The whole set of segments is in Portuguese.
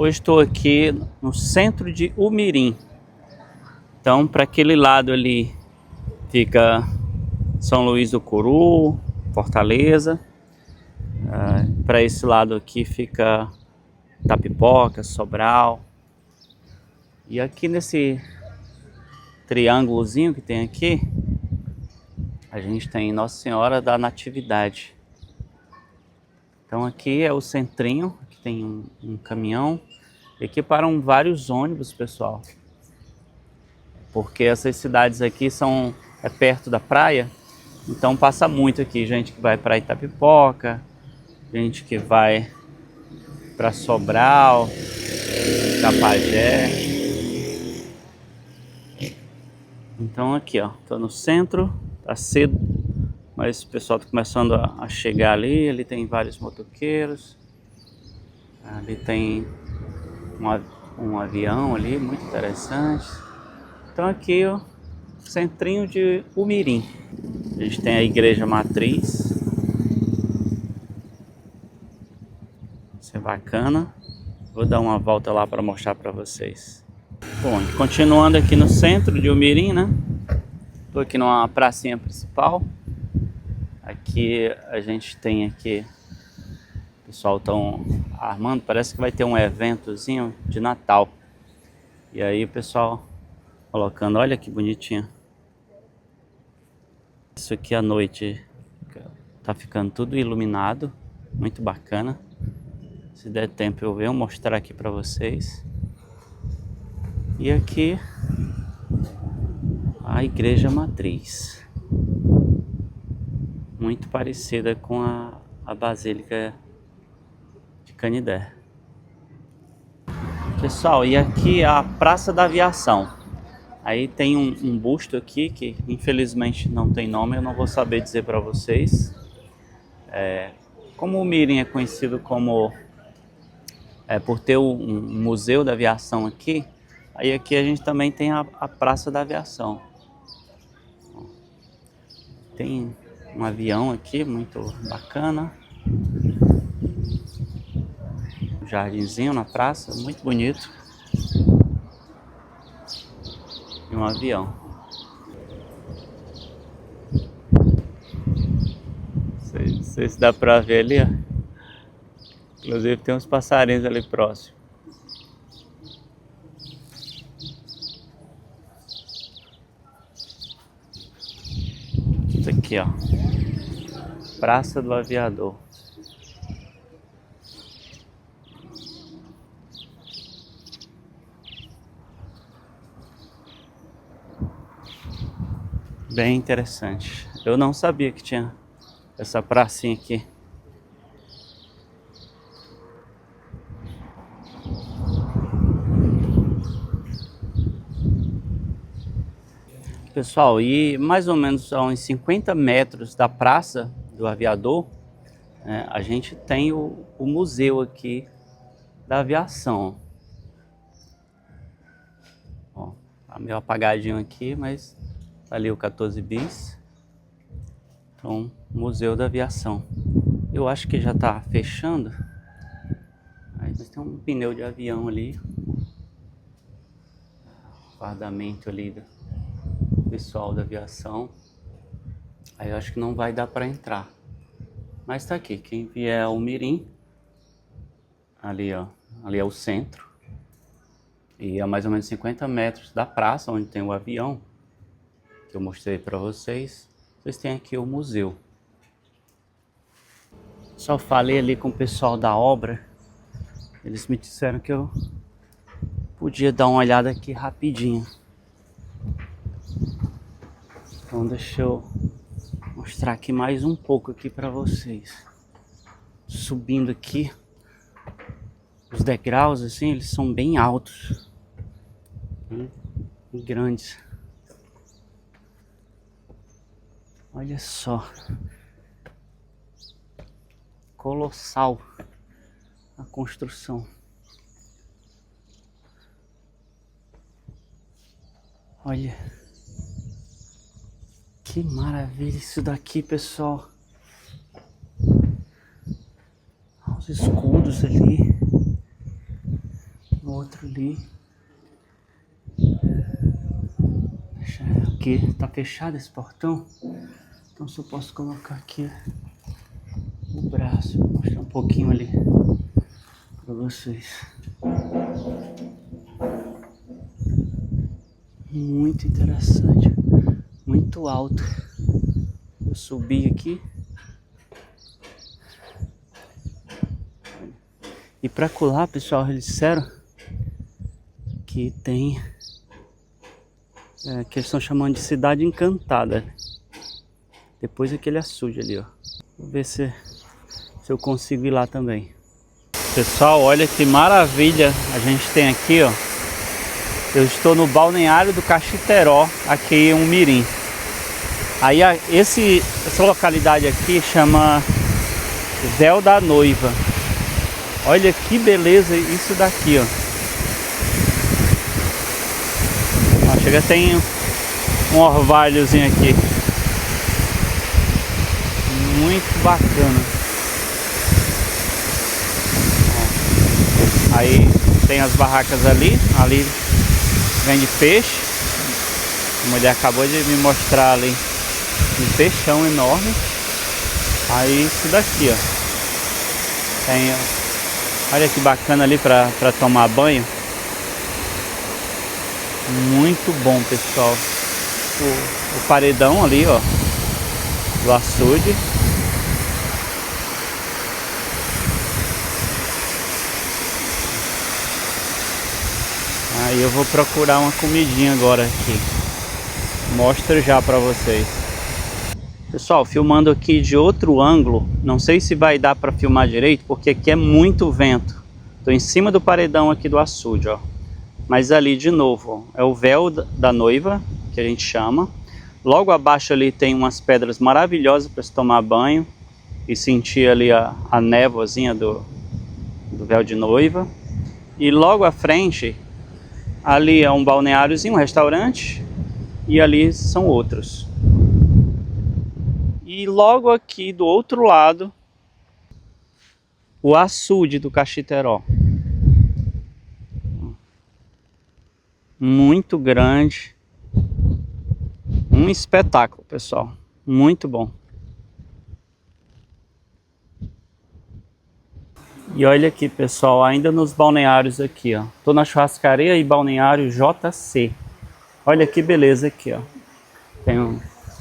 Hoje estou aqui no centro de Umirim. Então, para aquele lado ali fica São Luís do Curu, Fortaleza. Para esse lado aqui fica Itapipoca, Sobral. E aqui nesse triângulozinho que tem aqui, a gente tem Nossa Senhora da Natividade. Então aqui é o centrinho, aqui tem um caminhão. E aqui param vários ônibus, pessoal. Porque essas cidades aqui é perto da praia. Então passa muito aqui, gente que vai para Itapipoca, gente que vai para Sobral, Capagé. Então aqui, ó, tô no centro, tá cedo, mas o pessoal tá começando a chegar ali tem vários motoqueiros. Ali tem um avião ali, muito interessante. Então aqui, ó, centrinho de Umirim. A gente tem a igreja matriz. Isso é bacana. Vou dar uma volta lá para mostrar para vocês. Bom, continuando aqui no centro de Umirim, né? Tô aqui numa pracinha principal. Aqui a gente tem aqui, o pessoal estão armando, parece que vai ter um eventozinho de Natal. E aí o pessoal colocando, olha que bonitinho. Isso aqui à noite tá ficando tudo iluminado, muito bacana. Se der tempo eu venho mostrar aqui para vocês. E aqui a igreja matriz, muito parecida com a Basílica de Canidé. Pessoal, e aqui é a Praça da Aviação. Aí tem um busto aqui que infelizmente não tem nome, eu não vou saber dizer para vocês. Como o Umirim é conhecido como por ter um museu da aviação aqui, aí aqui a gente também tem a Praça da Aviação. Tem um avião aqui muito bacana. Um jardinzinho na praça, muito bonito. E um avião. Não sei se dá pra ver ali, ó. Inclusive tem uns passarinhos ali próximo. Isso aqui, ó. Praça do Aviador. Bem interessante. Eu não sabia que tinha essa pracinha aqui. Pessoal, e mais ou menos a uns 50 metros da Praça do Aviador, a gente tem o museu aqui da aviação. Ó, tá meio apagadinho aqui, mas tá ali o 14 bis. Então, Museu da Aviação. Eu acho que já tá fechando. Aí tem um pneu de avião ali. Guardamento ali do pessoal da aviação. Aí eu acho que não vai dar para entrar. Mas tá aqui, quem vier ao Umirim, ali ó, ali é o centro. E a mais ou menos 50 metros da praça onde tem o avião, que eu mostrei para vocês, vocês têm aqui o museu. Só falei ali com o pessoal da obra, eles me disseram que eu podia dar uma olhada aqui rapidinho. Então deixa eu mostrar aqui mais um pouco aqui para vocês. Subindo aqui, os degraus assim, eles são bem altos e grandes. Olha só, colossal a construção. Olha, que maravilha isso daqui, pessoal. Os escudos ali. outro ali. Aqui tá fechado esse portão, então só posso colocar aqui o braço. Vou mostrar um pouquinho ali para vocês. Muito interessante, muito alto. Eu subi aqui e para colar, pessoal, eles disseram que tem que eles estão chamando de cidade encantada. Depois aquele açude ali, ó. Vou ver se eu consigo ir lá também. Pessoal, olha que maravilha a gente tem aqui, ó. Eu estou no balneário do Caxiteró, aqui em Umirim. Aí essa localidade aqui chama Véu da Noiva. Olha que beleza isso daqui, ó. Ó, chega, tem um orvalhozinho aqui. Muito bacana. Ó. Aí tem as barracas ali vende peixe. A mulher acabou de me mostrar ali um peixão enorme. Aí isso daqui, ó. Tem, olha que bacana ali para tomar banho. Muito bom, pessoal. O paredão ali, ó, do açude. Aí eu vou procurar uma comidinha agora aqui. Mostro já para vocês. Pessoal, filmando aqui de outro ângulo. Não sei se vai dar para filmar direito, porque aqui é muito vento. Tô em cima do paredão aqui do açude, ó. Mas ali de novo, ó, é o véu da noiva, que a gente chama. Logo abaixo ali tem umas pedras maravilhosas para se tomar banho e sentir ali a névoazinha do véu de noiva. E logo à frente, ali é um balneáriozinho, um restaurante, e ali são outros. E logo aqui do outro lado, o açude do Caxiteró. Muito grande. Um espetáculo, pessoal. Muito bom. E olha aqui, pessoal, ainda nos balneários aqui, ó. Tô na churrascaria e balneário JC. Olha que beleza aqui, ó. Tem um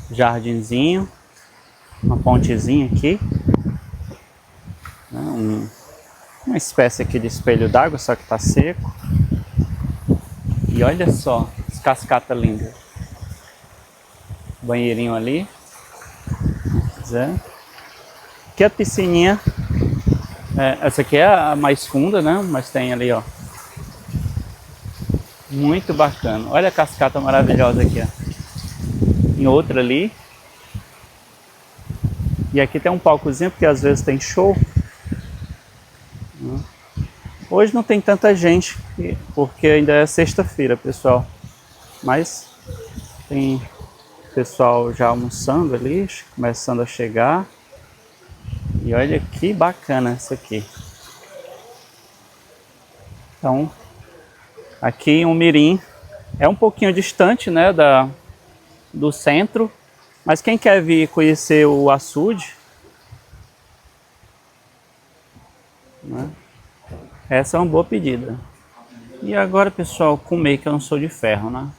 jardinzinho, uma pontezinha aqui. Uma espécie aqui de espelho d'água, só que tá seco. E olha só, as cascatas lindas. Banheirinho ali. Se quiser. Aqui a piscininha. Essa aqui é a mais funda, né? Mas tem ali, ó. Muito bacana. Olha a cascata maravilhosa aqui, ó. Em outra ali. E aqui tem um palcozinho, porque às vezes tem show. Hoje não tem tanta gente, porque ainda é sexta-feira, pessoal. Mas tem pessoal já almoçando ali, começando a chegar. E olha que bacana isso aqui. Então, aqui em Umirim é um pouquinho distante, né, do centro. Mas quem quer vir conhecer o açude, né, essa é uma boa pedida. E agora, pessoal, comer, que eu não sou de ferro, né?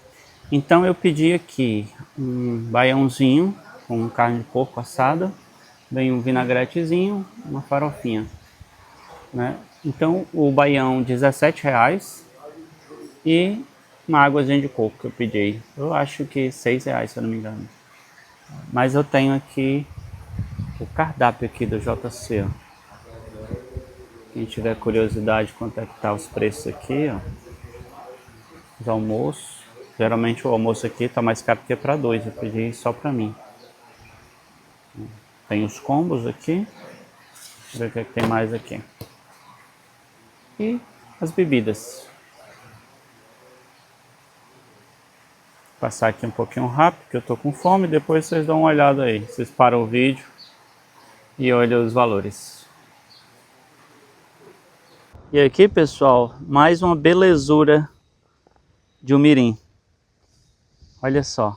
Então eu pedi aqui um baiãozinho com carne de porco assada, vem um vinagretezinho, uma farofinha, né? Então o baião R$17 e uma águazinha de coco que eu pedi. Eu acho que R$6, se eu não me engano. Mas eu tenho aqui o cardápio aqui do JC, ó. Quem tiver curiosidade quanto é que tá os preços aqui, ó. Os almoços. Geralmente o almoço aqui tá mais caro que para dois. Eu pedi só para mim. Tem os combos aqui. Deixa eu ver o que é que tem mais aqui. E as bebidas. Vou passar aqui um pouquinho rápido, porque eu tô com fome. Depois vocês dão uma olhada aí. Vocês param o vídeo e olham os valores. E aqui, pessoal, mais uma belezura de Umirim. Olha só.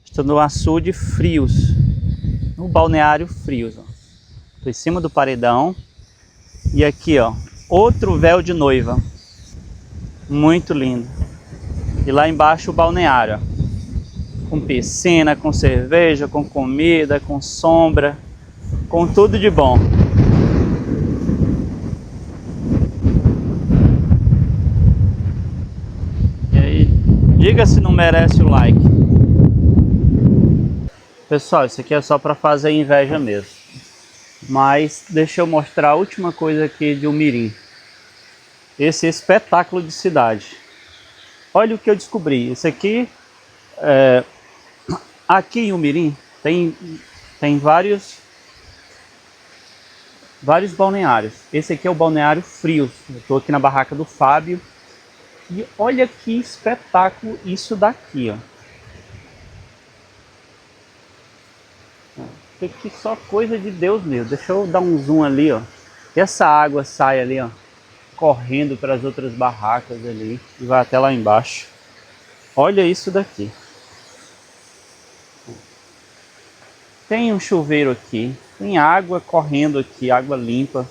Estou no açude Frios, no balneário Frios. Estou em cima do paredão. E aqui, ó, outro véu de noiva. Muito lindo. E lá embaixo o balneário, ó, com piscina, com cerveja, com comida, com sombra, com tudo de bom. E aí, diga se não merece o like. Pessoal, isso aqui é só para fazer inveja mesmo. Mas deixa eu mostrar a última coisa aqui de Umirim. Esse espetáculo de cidade. Olha o que eu descobri. Isso aqui, aqui em Umirim, tem vários balneários. Esse aqui é o balneário Frios. Eu estou aqui na barraca do Fábio. E olha que espetáculo isso daqui, ó. Isso aqui só coisa de Deus mesmo. Deixa eu dar um zoom ali, ó. E essa água sai ali, ó, correndo para as outras barracas ali e vai até lá embaixo. Olha isso daqui. Tem um chuveiro aqui, tem água correndo aqui, água limpa.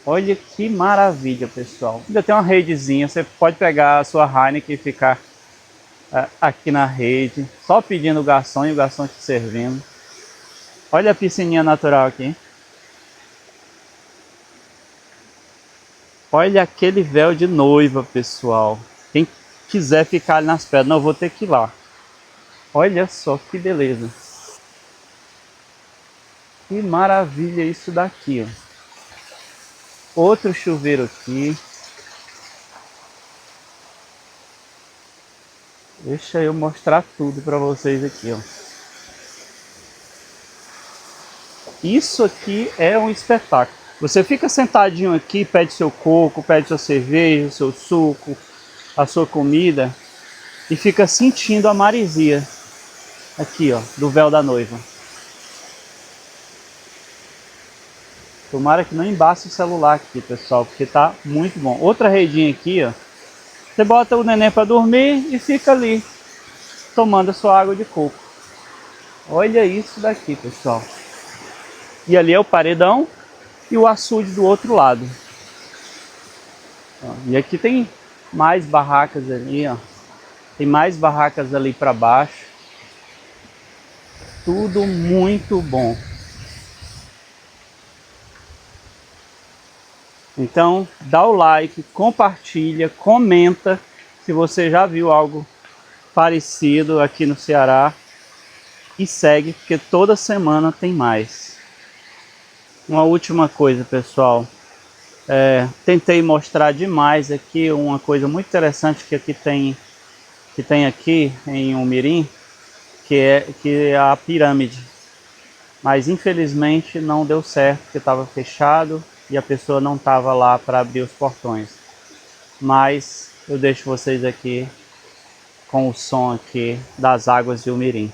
Olha que maravilha, pessoal. Ainda tem uma redezinha, você pode pegar a sua Heineken e ficar aqui na rede, só pedindo o garçom e o garçom te servindo. Olha a piscininha natural aqui. Olha aquele véu de noiva, pessoal. Quem quiser ficar ali nas pedras, não, eu vou ter que ir lá. Olha só que beleza. Que maravilha isso daqui, ó. Outro chuveiro aqui. Deixa eu mostrar tudo para vocês aqui, ó. Isso aqui é um espetáculo. Você fica sentadinho aqui, pede seu coco, pede sua cerveja, seu suco, a sua comida e fica sentindo a maresia aqui, ó, do véu da noiva. Tomara que não embace o celular aqui, pessoal, porque tá muito bom. Outra redinha aqui, ó. Você bota o neném para dormir e fica ali tomando a sua água de coco. Olha isso daqui, pessoal. E ali é o paredão e o açude do outro lado. Ó, e aqui tem mais barracas ali, ó. Tem mais barracas ali para baixo. Tudo muito bom. Então, dá o like, compartilha, comenta se você já viu algo parecido aqui no Ceará e segue, porque toda semana tem mais. Uma última coisa, pessoal, tentei mostrar demais aqui uma coisa muito interessante que tem aqui em Umirim, que é a pirâmide, mas infelizmente não deu certo porque estava fechado e a pessoa não estava lá para abrir os portões. Mas eu deixo vocês aqui com o som aqui das águas de Umirim.